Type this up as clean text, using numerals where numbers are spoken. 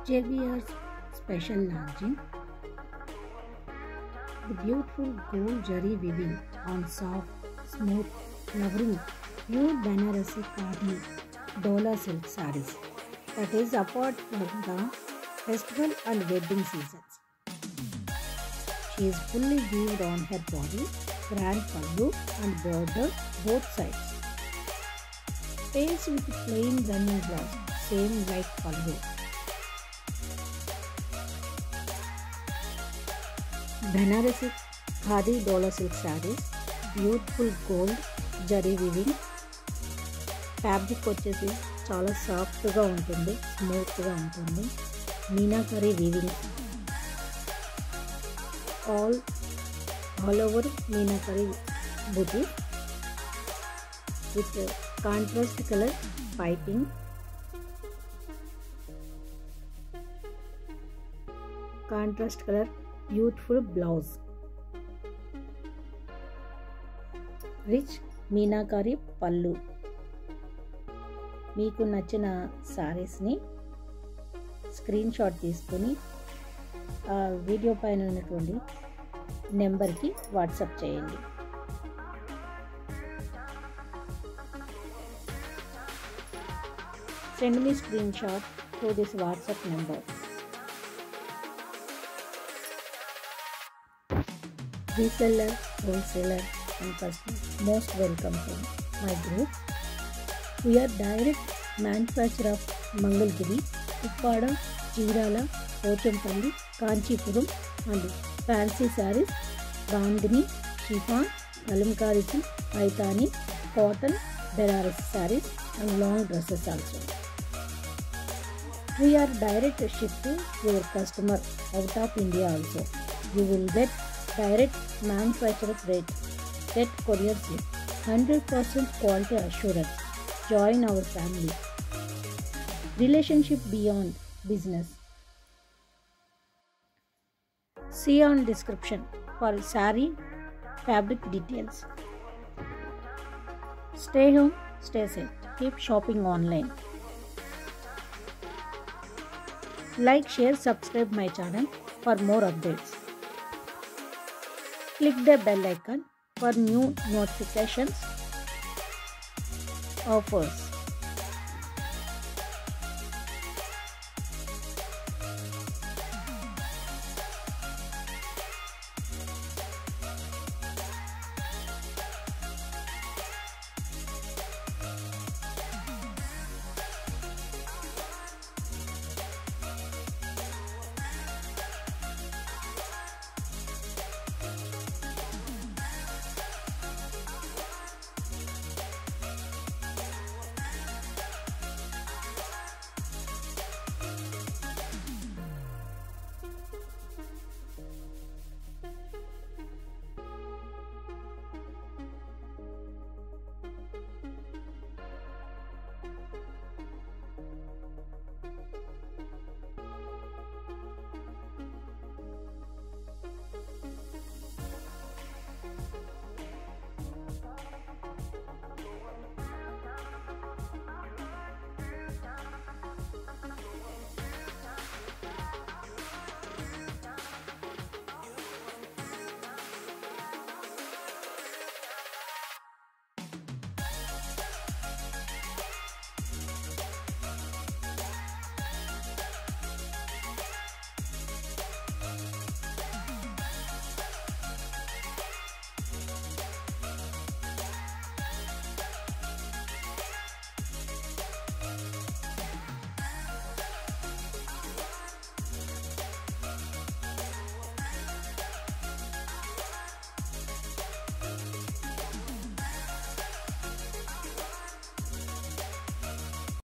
JBR's special launching. The beautiful gold zari weaving on soft, smooth, flowering, pure Banarasi Khadi Dola silk sarees. That is apart from the festival and wedding seasons. She is fully weaved on her body, grand pallu and border both sides. Pairs with plain running blouse, same like pallu. Banarasi Khadi Dola silk sarees, beautiful gold zari weaving. Fabric వచ్చేసి చాలా సాఫ్ట్గా ఉంటుంది, స్మూత్గా ఉంటుంది. Meenakari weaving all over meenakari buti with contrast colour piping. Contrast colour beautiful blouse. Rich meenakari pallu. మీకు నచ్చిన సారీస్ని screen shot తీసుకొని ఆ వీడియో పైన ఉన్నటువంటి నెంబర్కి వాట్సాప్ చేయండి. Send me screen shot to this WhatsApp number. Reseller, wholesaler and customer most welcome to my group. We are direct manufacturer of Mangalgiri, Uppada, Chirala, Pochampalli, Kanchipuram and fancy sarees, Bandhani, chiffon, Kalamkari silk, Paithani, cotton, Benares sarees and long dresses also. We are direct ship to your customer out of India also. You will get direct manufacturer rate, get courier slip, 100% quality assurance. Join our family. Relationship beyond business. See on description for saree fabric details. Stay home, stay safe. Keep shopping online. Like, share, subscribe my channel for more updates. Click the bell icon for new notifications offers.